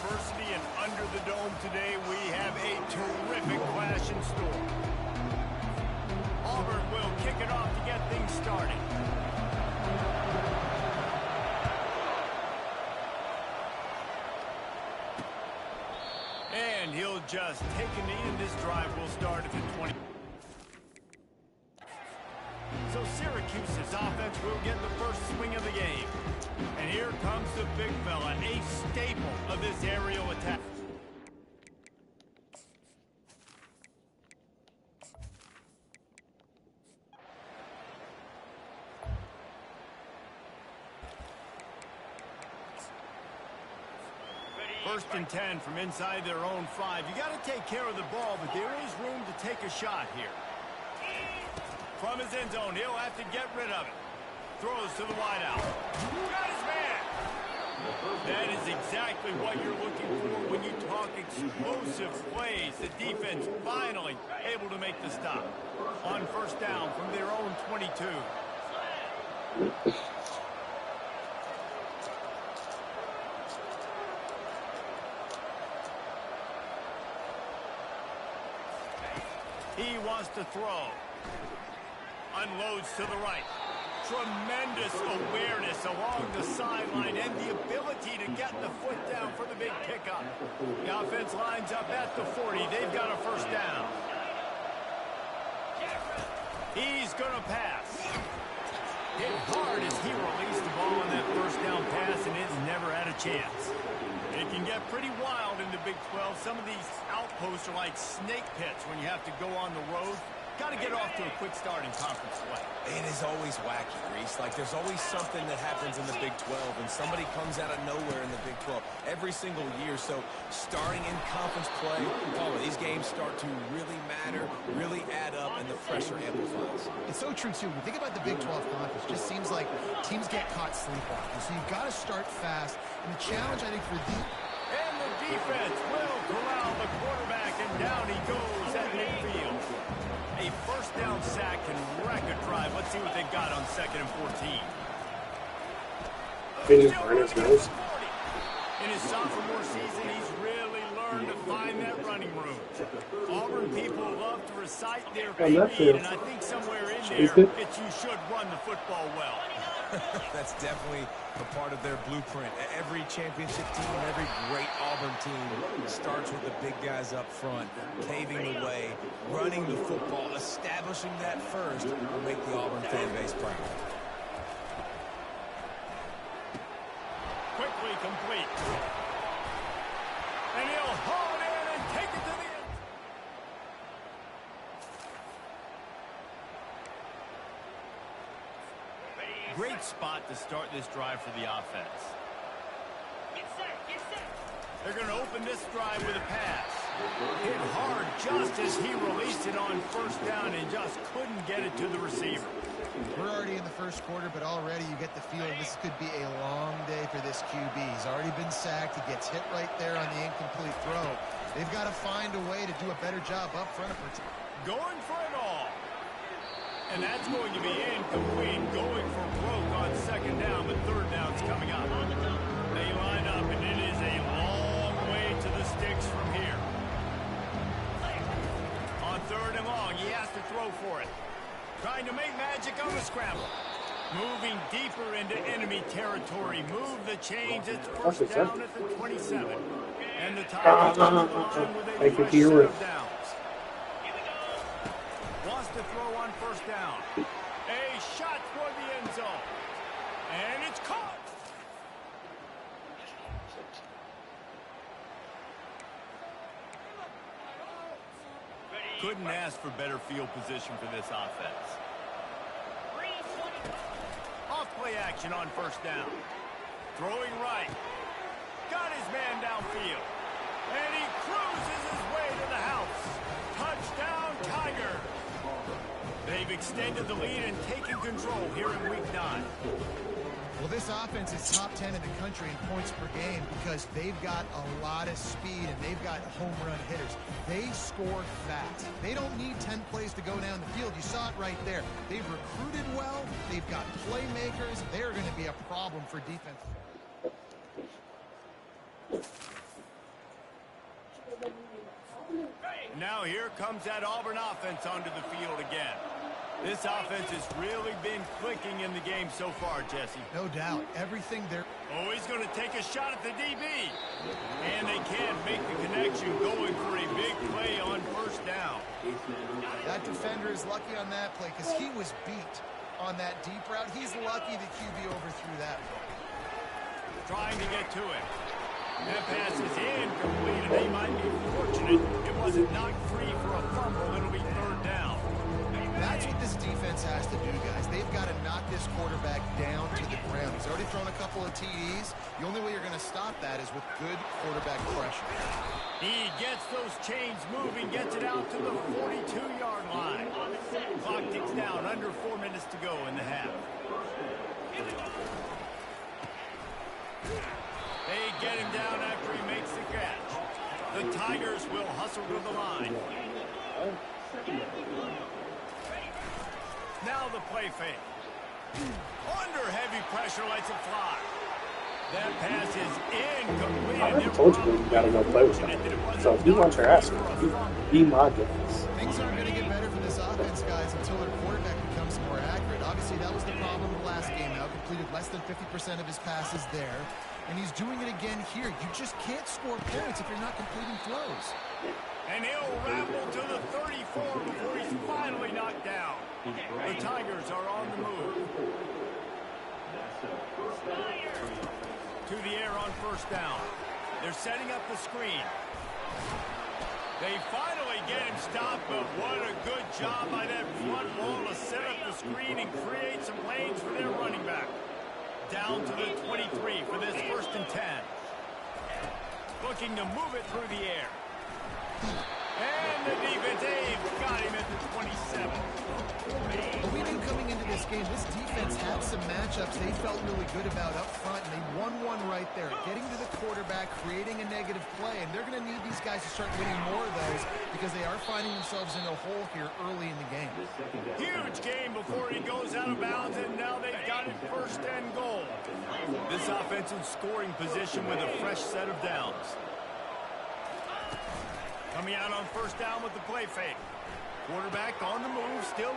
University, and under the dome today, we have a terrific clash in store. Auburn will kick it off to get things started. And he'll just take a knee, and this drive will start at the 20. So Syracuse's offense will get the first swing of the game. And here comes the big fella, a staple of this aerial attack. First and 10 from inside their own 5. You got to take care of the ball, but there is room to take a shot here. From his end zone, he'll have to get rid of it. Throws to the wideout. Got his man. That is exactly what you're looking for when you talk explosive plays. The defense finally able to make the stop. On first down from their own 22. He wants to throw. Unloads to the right. Tremendous awareness along the sideline and the ability to get the foot down for the big pickup. The offense lines up at the 40. They've got a first down. He's going to pass. Hit hard as he released the ball on that first down pass, and it's never had a chance. It can get pretty wild in the Big 12. Some of these outposts are like snake pits when you have to go on the road. Got to get off to a quick start in conference play. It is always wacky, Reese. Like, there's always something that happens in the Big 12, and somebody comes out of nowhere in the Big 12 every single year. So, starting in conference play, these games start to really matter, really add up, and the pressure amplifies. It's so true, too. When you think about the Big 12 conference, it just seems like teams get caught sleepwalking. So, you've got to start fast. And the challenge, I think, for the... And the defense will corral the quarterback, and down he goes at midfield. A first down sack can wreck a drive. Let's see what they got on 2nd and 14. They just burn his nose. In his sophomore season, he's really learned to find that running room. Auburn people love to recite their speed, and I think somewhere in there, it's you should run the football well. That's definitely a part of their blueprint. Every championship team, every great Auburn team starts with the big guys up front, paving the way, running the football, establishing that first will make the Auburn fan base proud. Quickly complete. And he'll haul it in and take it to the end. Great spot to start this drive for the offense. They're going to open this drive with a pass. Hit hard just as he released it on first down and just couldn't get it to the receiver. We're already in the first quarter, but already you get the feeling this could be a long day for this QB. He's already been sacked. He gets hit right there on the incomplete throw. They've got to find a way to do a better job up front of protect. Going for it all. And that's going to be incomplete. Going for broke on 2nd down, but 3rd down's coming up. They line up, and it is a long way to the sticks from here. On 3rd and long, he has to throw for it. Trying to make magic on the scramble. Moving deeper into enemy territory. Move the chains. It's first down at the 27. And the Tigers on the line with a fresh set of downs. Wants to throw on first down. A shot for the end zone. And it's caught. Couldn't ask for better field position for this offense. Off play action on first down. Throwing right. Got his man downfield. And he cruises his way to the house. Touchdown, Tiger. They've extended the lead and taken control here in Week 9. Well, this offense is top 10 in the country in points per game because they've got a lot of speed and they've got home run hitters. They score fast. They don't need 10 plays to go down the field. You saw it right there. They've recruited well. They've got playmakers. They're going to be a problem for defense. Now here comes that Auburn offense onto the field again. This offense has really been clicking in the game so far, Jesse. No doubt. Everything there. Oh, he's going to take a shot at the DB. And they can't make the connection, going for a big play on first down. That defender is lucky on that play because he was beat on that deep route. He's lucky the QB overthrew that play. Trying to get to it. That pass is incomplete, and they might be fortunate it wasn't knocked free for a fumble. It'll be third down. That's what this defense has to do, guys. They've got to knock this quarterback down to the ground. He's already thrown a couple of TDs. The only way you're going to stop that is with good quarterback pressure. He gets those chains moving, gets it out to the 42-yard line. Clock ticks down, under 4 minutes to go in the half. They get him down after he makes the catch. The Tigers will hustle to the line. Now the play fake. Under heavy pressure, lets it fly. That pass is incomplete. I told you you gotta go play with them. So if you want your ass, be my difference. Things aren't going to get better for this offense, guys, until their quarterback becomes more accurate. Obviously, that was the problem the last game out. Completed less than 50% of his passes there. And he's doing it again here. You just can't score points if you're not completing throws. And he'll ramble to the 34 before he's finally knocked down. The Tigers are on the move. To the air on first down. They're setting up the screen. They finally get him stopped, but what a good job by that front wall to set up the screen and create some lanes for their running back. Down to the 23 for this 1st and 10. Looking to move it through the air. And the defense, they've got him at the 27. But we knew coming into this game, this defense had some matchups they felt really good about up front, and they won one right there. Getting to the quarterback, creating a negative play, and they're going to need these guys to start winning more of those because they are finding themselves in a hole here early in the game. Huge game before he goes out of bounds, and now they've got it 1st and goal. This offense in scoring position with a fresh set of downs. Coming out on first down with the play fake. Quarterback on the move, still.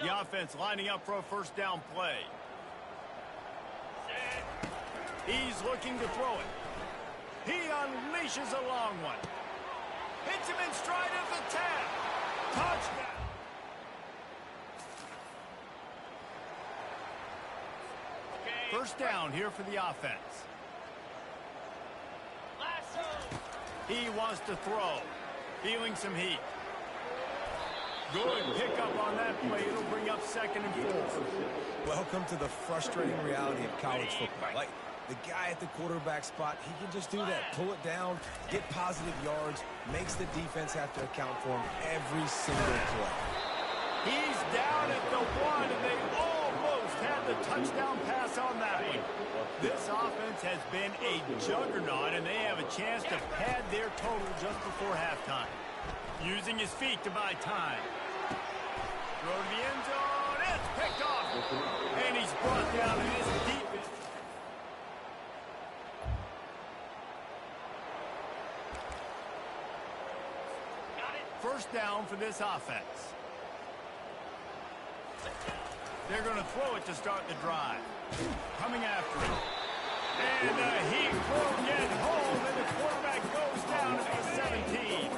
The offense lining up for a first down play. He's looking to throw it. He unleashes a long one. Hits him in stride of the 10. Touchdown. First down here for the offense. He wants to throw. Feeling some heat. Good pickup on that play. It'll bring up 2nd and 4. Welcome to the frustrating reality of college football. Like, the guy at the quarterback spot, he can just do that. Pull it down, get positive yards, makes the defense have to account for him every single play. He's down at the 1, and they almost had the touchdown pass on that one. This offense has been a juggernaut, and they have a chance to pad their total just before halftime. Using his feet to buy time. Throw to the end zone. It's picked off. And he's brought down in his defense. First down for this offense. They're going to throw it to start the drive. Coming after it. And he will get home, and the quarterback goes down at the 17.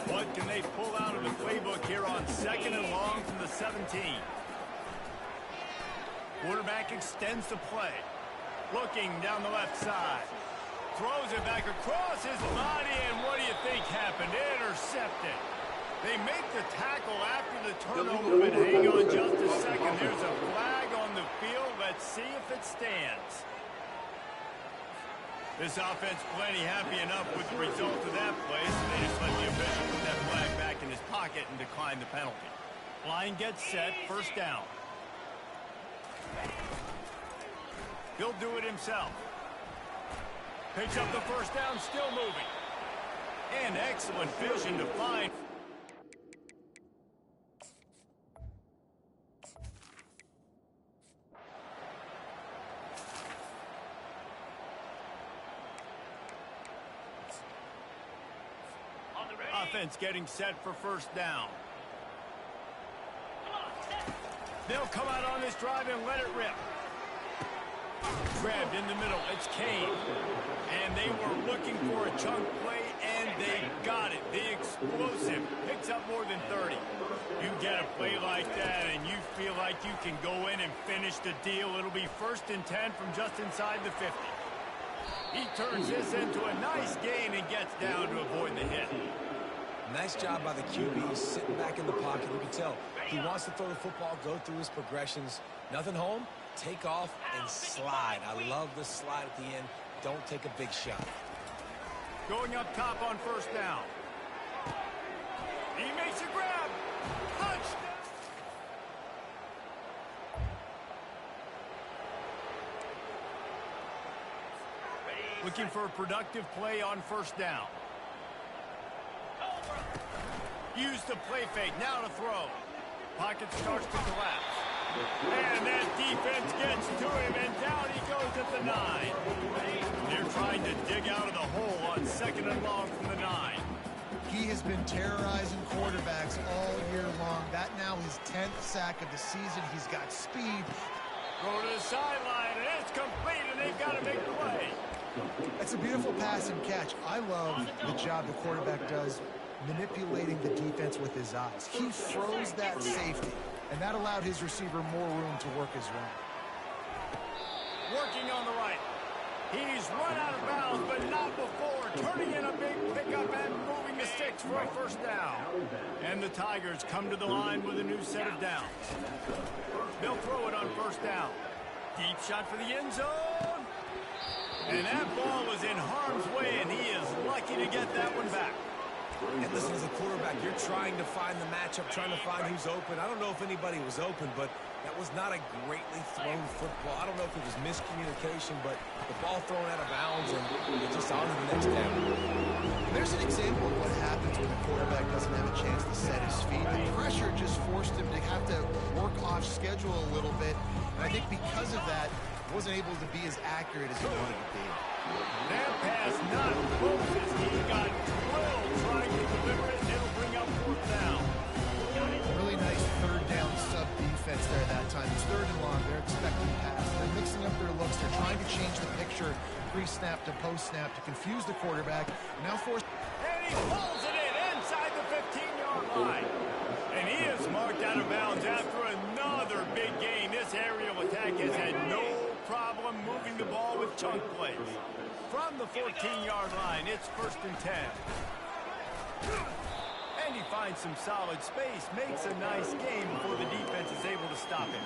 What can they pull out of the playbook here on 2nd and long from the 17? Quarterback extends the play. Looking down the left side. Throws it back across his body, and what do you think happened? Intercepted. They make the tackle after the turnover, but hang on just a second. There's a flag on the field. Let's see if it stands. This offense plenty happy enough with the result of that play, so they just let the official put that flag back in his pocket and decline the penalty. Line gets set, first down. He'll do it himself. Picks up the first down, still moving. And excellent vision to find. Offense getting set for first down. They'll come out on this drive and let it rip. Grabbed in the middle. It's Kane. And they were looking for a chunk play, and they got it. The explosive picks up more than 30. You get a play like that, and you feel like you can go in and finish the deal. It'll be 1st and 10 from just inside the 50. He turns this into a nice gain and gets down to avoid the hit. Nice job by the QB, sitting back in the pocket. You can tell he wants to throw the football, go through his progressions. Nothing home, take off, and slide. I love the slide at the end. Don't take a big shot. Going up top on first down. He makes a grab. Touchdown. Looking for a productive play on first down. Use the play fake, now to throw. Pocket starts to collapse. And that defense gets to him, and down he goes at the 9. They're trying to dig out of the hole on 2nd and long from the 9. He has been terrorizing quarterbacks all year long. That now his 10th sack of the season. He's got speed. Throw to the sideline, and it's complete, and they've got a big play. That's a beautiful pass and catch. I love the job the quarterback does manipulating the defense with his eyes. He froze that safety, and that allowed his receiver more room to work his route. Working on the right. He's run out of bounds, but not before. Turning in a big pickup and moving the sticks for a first down. And the Tigers come to the line with a new set of downs. They'll throw it on first down. Deep shot for the end zone. And that ball was in harm's way, and he is lucky to get that one back. And listen, as a quarterback, you're trying to find the matchup, trying to find who's open. I don't know if anybody was open, but that was not a greatly thrown football. I don't know if it was miscommunication, but the ball thrown out of bounds, and just on to the next down. There's an example of what happens when the quarterback doesn't have a chance to set his feet. The pressure just forced him to have to work off schedule a little bit, and I think because of that, wasn't able to be as accurate as he wanted to be. That pass not close as he got drilled trying to deliver it, and it'll bring up fourth down. Really nice third down sub snap to post snap to confuse the quarterback. Now force. And he pulls it in inside the 15-yard line. And he is marked out of bounds after another big gain. This aerial attack has had no problem moving the ball with chunk plays. From the 14-yard line, it's 1st and 10. And he finds some solid space, makes a nice game before the defense is able to stop him.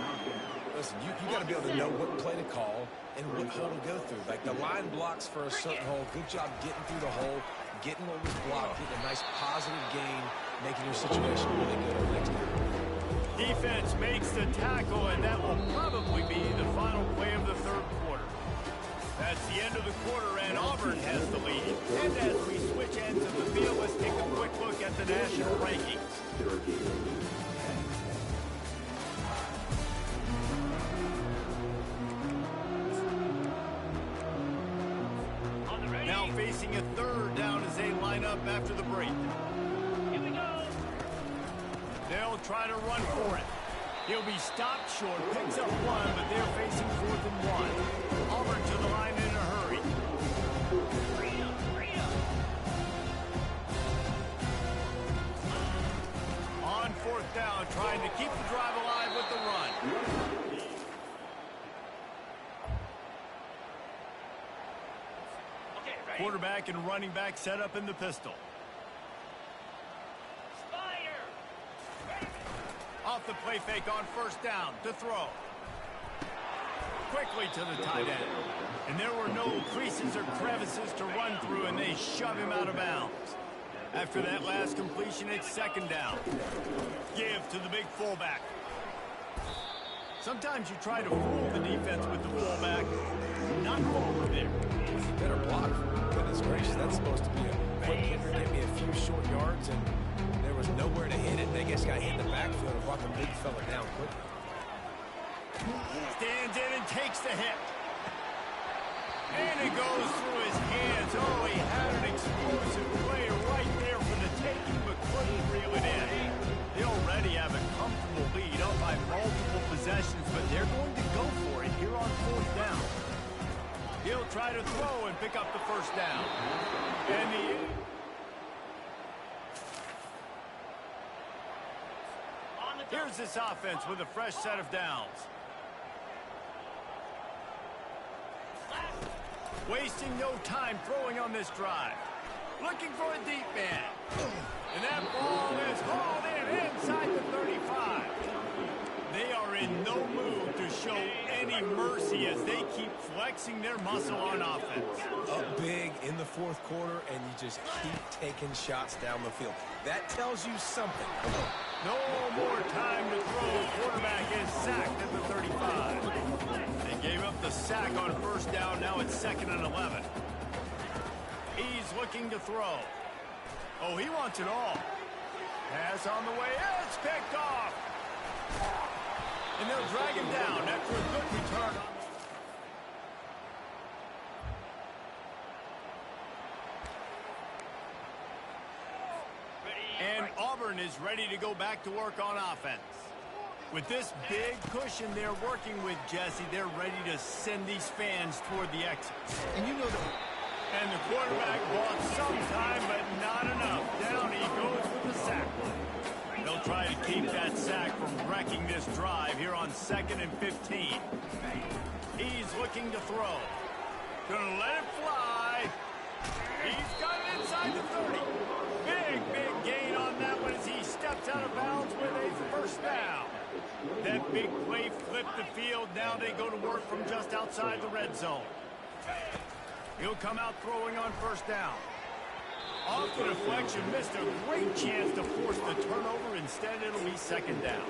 Listen, you got to be able to know what play to call and what hole to go through. Like the line blocks for a certain hole. Good job getting through the hole, getting what was blocked, getting a nice positive gain, making your situation really good on the next down. Defense makes the tackle, and that will probably be the final play of the 3rd quarter. That's the end of the quarter, and Auburn has the lead. And as we switch ends of the field, let's take a quick look at the national rankings. Now facing a 3rd down as they line up after the break. Here we go. They'll try to run for it. He'll be stopped short, picks up 1, but they're facing 4th and 1. Auburn to the line in a hurry. On 4th down, trying to keep the drive alive with the run. Quarterback and running back set up in the pistol. Off the play fake on 1st down to throw. Quickly to the tight end. And there were no creases or crevices to run through, and they shove him out of bounds. After that last completion, it's 2nd down. Give to the big fullback. Sometimes you try to fool the defense with the fullback. Not over there. Better block. Goodness gracious, that's supposed to be a quick hitter. Give me a few short yards, and there was nowhere to hit it. They just got hit in the backfield and brought the big fella down quickly. Stands in and takes the hit. And it goes through his hands. Oh, he had an explosive play right there for the taking, but couldn't reel it in. They already have a comfortable lead up by multiple possessions, but they're going to go for it here on 4th down. He'll try to throw and pick up the 1st down. And here's this offense with a fresh set of downs. Wasting no time throwing on this drive. Looking for a deep man. And that ball is hauled in inside the 35. They are in no mood to show any mercy as they keep flexing their muscle on offense. Up big in the 4th quarter, and you just keep taking shots down the field. That tells you something. No more time to throw. Quarterback is sacked at the 35. They gave up the sack on 1st down. Now it's 2nd and 11. He's looking to throw. Oh, he wants it all. Pass on the way. It's picked off. And they'll drag him down after a good return. And Auburn is ready to go back to work on offense. With this big cushion they're working with, Jesse, they're ready to send these fans toward the exits. And you know that. And the quarterback bought some time, but not enough. Down he goes with the sack. They'll try to keep that sack from wrecking this drive here on 2nd and 15. He's looking to throw. Gonna let it fly. He's got it inside the 30. Big gain on that one as he steps out of bounds with a 1st down. That big play flipped the field. Now they go to work from just outside the red zone. He'll come out throwing on 1st down. Off the deflection, missed a great chance to force the turnover. Instead, it'll be 2nd down.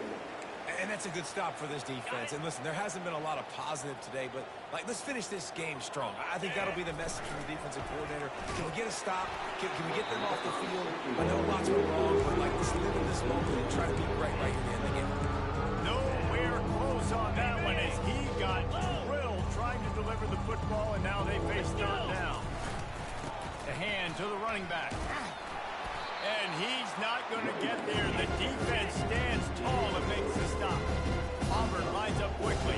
And that's a good stop for this defense. And listen, there hasn't been a lot of positive today, but let's finish this game strong. I think that'll be the message from the defensive coordinator. Can we get a stop? Can we get them off the field? I know lots went wrong, but let's live in this moment and try to be right here in the game. Nowhere close on that one as he got drilled trying to deliver the football, and now they face 3rd down. The hand to the running back. And he's not going to get there. The defense stands tall and makes the stop. Auburn lines up quickly.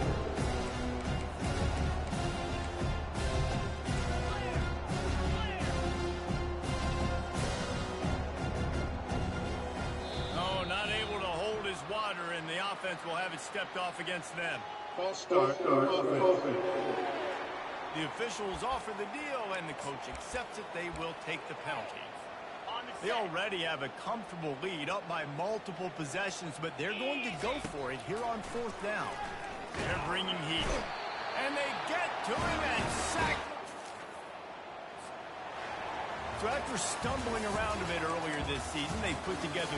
offense will have it stepped off against them. Start. The officials offer the deal, and the coach accepts it. They will take the penalty. They already have a comfortable lead up by multiple possessions, but they're going to go for it here on 4th down. They're bringing heat. And they get to him and sack. So after stumbling around a bit earlier this season, they put together